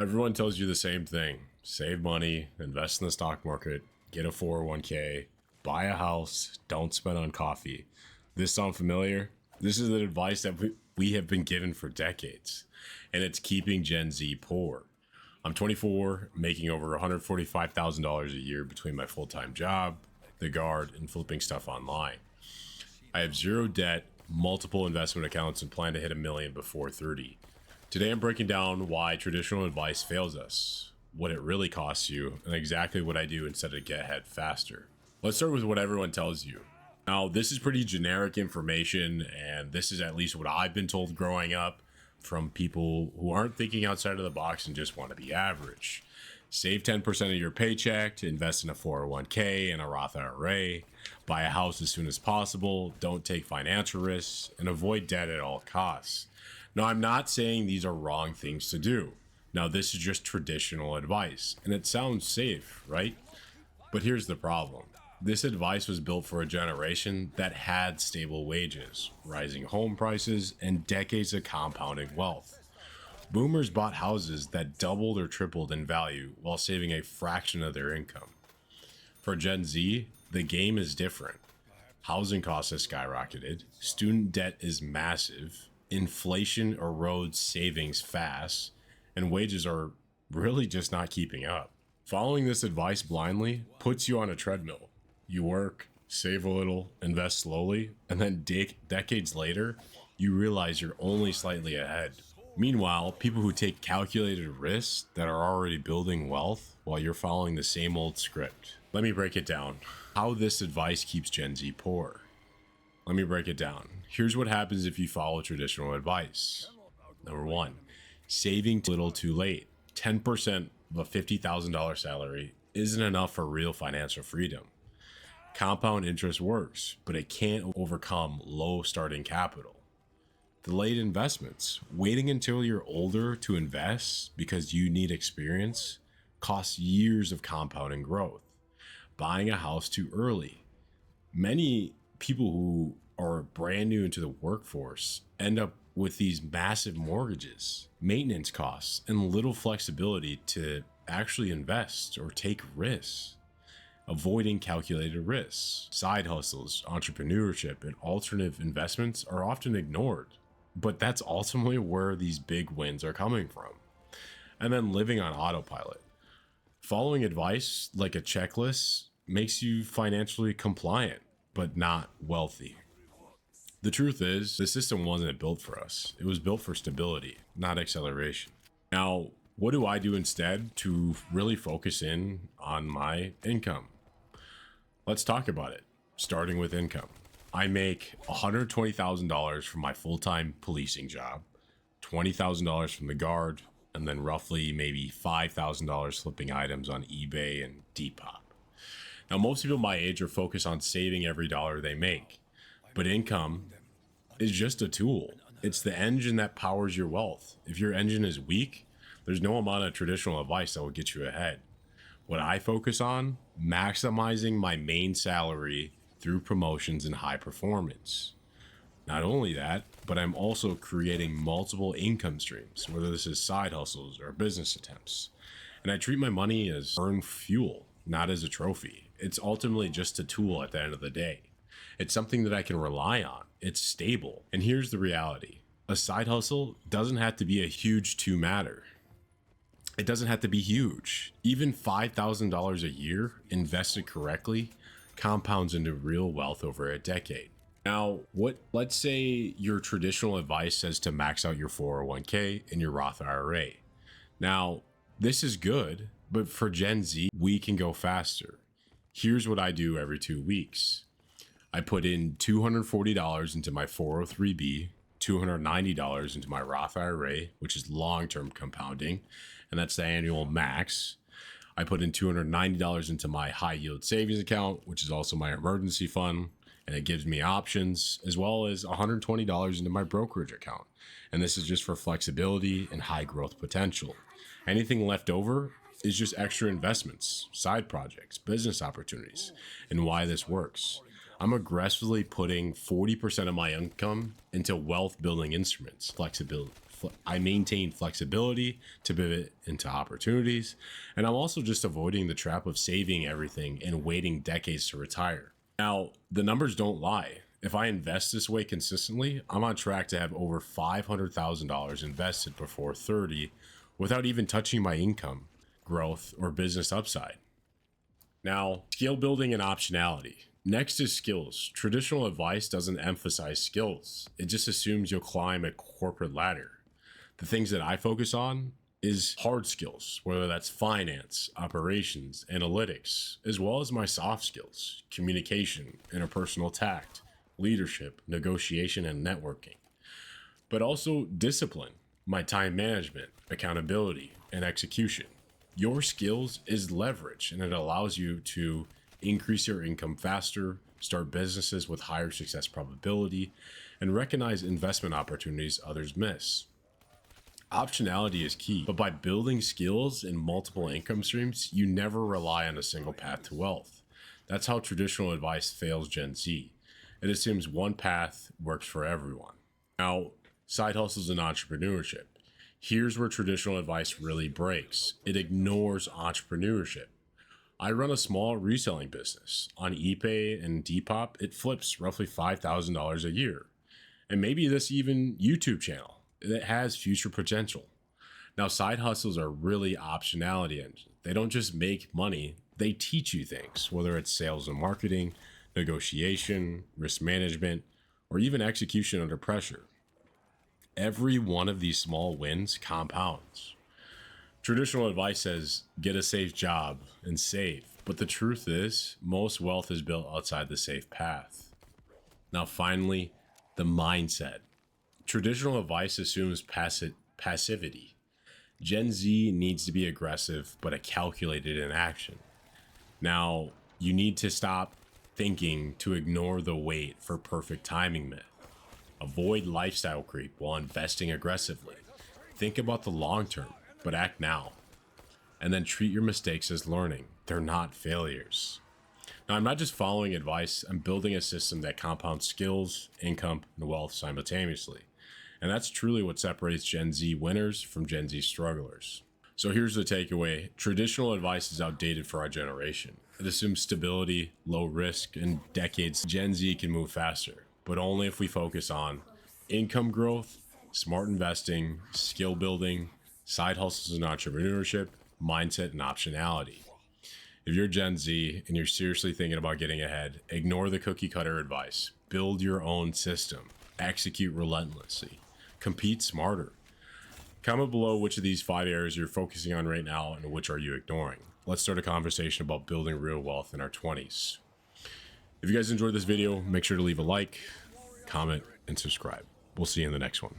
Everyone tells you the same thing. Save money, invest in the stock market, get a 401k, buy a house, don't spend on coffee. This sound familiar? This is the advice that we have been given for decades, and it's keeping Gen Z poor. I'm 24, making over $145,000 a year between my full-time job, the guard, and flipping stuff online. I have zero debt, multiple investment accounts, and plan to hit $1 million before 30. Today I'm breaking down why traditional advice fails us, what it really costs you, and exactly what I do instead to get ahead faster. Let's start with what everyone tells you. Now, this is pretty generic information, and this is at least what I've been told growing up from people who aren't thinking outside of the box and just want to be average. Save 10% of your paycheck to invest in a 401k and a Roth IRA, buy a house as soon as possible, don't take financial risks, and avoid debt at all costs. Now, I'm not saying these are wrong things to do. Now, this is just traditional advice, and it sounds safe, right? But here's the problem. This advice was built for a generation that had stable wages, rising home prices, and decades of compounding wealth. Boomers bought houses that doubled or tripled in value while saving a fraction of their income. For Gen Z, the game is different. Housing costs have skyrocketed, student debt is massive, inflation erodes savings fast, and wages are really just not keeping up. Following this advice blindly puts you on a treadmill. You work, save a little, invest slowly, and then decades later, you realize you're only slightly ahead. Meanwhile, people who take calculated risks that are already building wealth while you're following the same old script. Let me break it down. How this advice keeps Gen Z poor. Let me break it down. Here's what happens if you follow traditional advice. Number one, saving too little too late. 10% of a $50,000 salary isn't enough for real financial freedom. Compound interest works, but it can't overcome low starting capital. Delayed investments. Waiting until you're older to invest because you need experience costs years of compounding growth. Buying a house too early. Many people who are brand new into the workforce end up with these massive mortgages, maintenance costs, and little flexibility to actually invest or take risks. Avoiding calculated risks. Side hustles, entrepreneurship, and alternative investments are often ignored, but that's ultimately where these big wins are coming from. And then living on autopilot. Following advice like a checklist makes you financially compliant, but not wealthy. The truth is, the system wasn't built for us. It was built for stability, not acceleration. Now, what do I do instead to really focus in on my income? Let's talk about it, starting with income. I make $120,000 from my full-time policing job, $20,000 from the guard, and then roughly maybe $5,000 flipping items on eBay and Depop. Now, most people my age are focused on saving every dollar they make, but income is just a tool. It's the engine that powers your wealth. If your engine is weak, there's no amount of traditional advice that will get you ahead. What I focus on, maximizing my main salary through promotions and high performance. Not only that, but I'm also creating multiple income streams, whether this is side hustles or business attempts. And I treat my money as earned fuel, not as a trophy. It's ultimately just a tool at the end of the day. It's something that I can rely on. It's stable. And here's the reality. A side hustle doesn't have to be a huge two-matter. It doesn't have to be huge. Even $5,000 a year invested correctly compounds into real wealth over a decade. Now, let's say your traditional advice says to max out your 401k and your Roth IRA. Now, this is good, but for Gen Z, we can go faster. Here's what I do every 2 weeks. I put in $240 into my 403b, $290 into my Roth IRA, which is long-term compounding, and that's the annual max. I put in $290 into my high yield savings account, which is also my emergency fund, and it gives me options, as well as $120 into my brokerage account. And this is just for flexibility and high growth potential. Anything left over is just extra investments, side projects, business opportunities, and why this works. I'm aggressively putting 40% of my income into wealth building instruments, I maintain flexibility to pivot into opportunities, and I'm also just avoiding the trap of saving everything and waiting decades to retire. Now, the numbers don't lie. If I invest this way consistently, I'm on track to have over $500,000 invested before 30 without even touching my income, growth, or business upside. Now, skill building and optionality. Next is skills. Traditional advice doesn't emphasize skills. It just assumes you'll climb a corporate ladder. The things that I focus on is hard skills, whether that's finance, operations, analytics, as well as my soft skills, communication, interpersonal tact, leadership, negotiation, and networking. But also discipline, my time management, accountability, and execution. Your skills is leverage, and it allows you to increase your income faster, start businesses with higher success probability, and recognize investment opportunities others miss. Optionality is key, but by building skills in multiple income streams, you never rely on a single path to wealth. That's how traditional advice fails Gen Z. It assumes one path works for everyone. Now, side hustles and entrepreneurship. Here's where traditional advice really breaks. It ignores entrepreneurship. I run a small reselling business. On eBay and Depop, it flips roughly $5,000 a year. And maybe this even YouTube channel that has future potential. Now, side hustles are really optionality engines. They don't just make money, they teach you things, whether it's sales and marketing, negotiation, risk management, or even execution under pressure. Every one of these small wins compounds. Traditional advice says get a safe job and save, but the truth is most wealth is built outside the safe path. Now, finally, the mindset. Traditional advice assumes passivity. Gen Z needs to be aggressive, but a calculated in action. Now, you need to stop thinking to ignore the wait for perfect timing myth. Avoid lifestyle creep while investing aggressively. Think about the long term, but act now. And then treat your mistakes as learning. They're not failures. Now, I'm not just following advice, I'm building a system that compounds skills, income, and wealth simultaneously. And that's truly what separates Gen Z winners from Gen Z strugglers. So here's the takeaway. Traditional advice is outdated for our generation. It assumes stability, low risk, and decades. Gen Z can move faster, but only if we focus on income growth, smart investing, skill building, side hustles and entrepreneurship, mindset, and optionality. If you're Gen Z and you're seriously thinking about getting ahead, ignore the cookie cutter advice. Build your own system. Execute relentlessly. Compete smarter. Comment below which of these 5 areas you're focusing on right now and which are you ignoring. Let's start a conversation about building real wealth in our 20s. If you guys enjoyed this video, make sure to leave a like, comment, and subscribe. We'll see you in the next one.